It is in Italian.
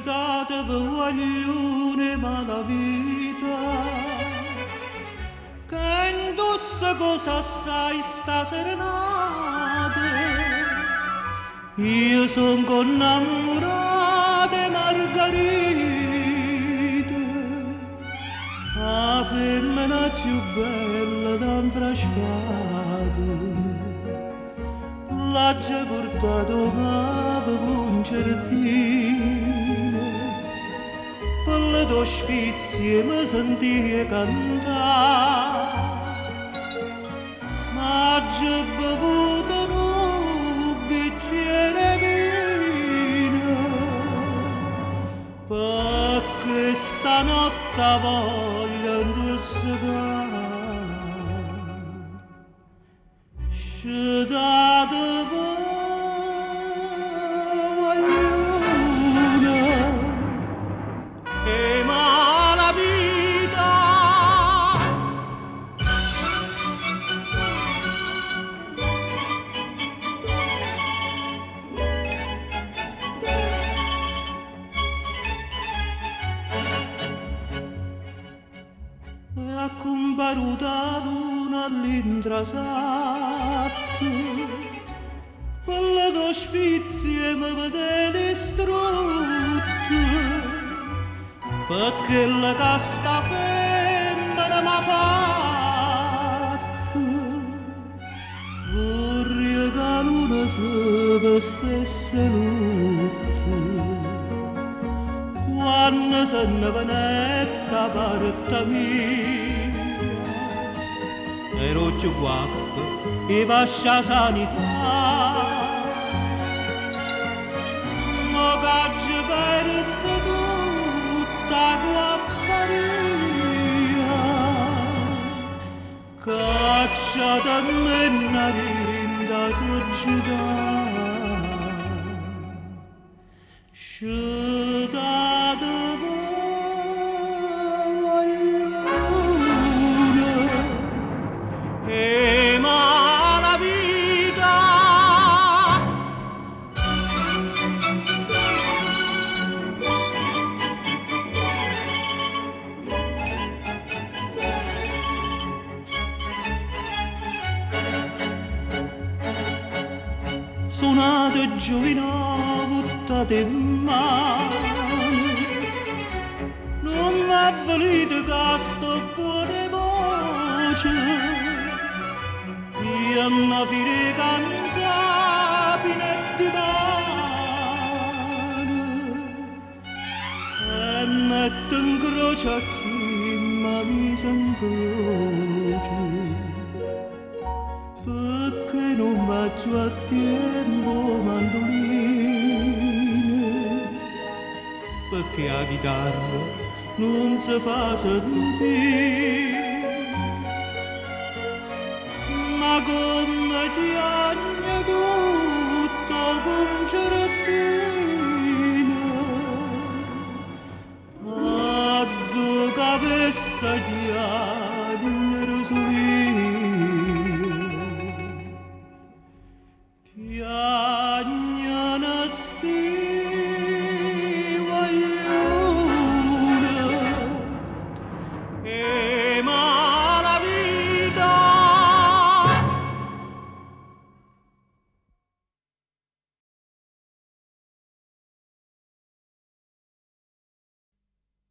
datevi guaglione ma la vita che indossa cosa assai sta serenata io son innamorata Margherita la femmina più bella d'infrascata l'ha già portato capo concertino per le tue sfizie mi sentia cantare ma già bevuto un bicchiere vino perché stanotte voglio indossare date vogliono e ma la vita è comparuta l'una all'intrasato per le tue sfizie mi vede distrutto perché la casta femmina m'ha fatto vorrei che l'una si vestesse lutto quando se ne venetta parte mia ero più guapo e vascia sanità ma che perezza tutta guapparia caccia da me narinda società sciudata e ma la vita suonate giovino buttate in mano non m'ha volete che sto buone voce io mi fire canta fino a dimano e metto in croce a chi m'ha messo in croce perché non faccio a tempo mandoline perché la chitarra non si fa sentire ma come chiagna tutto concertino a due cabessa chiagna rosolino chiagna una stivagliona e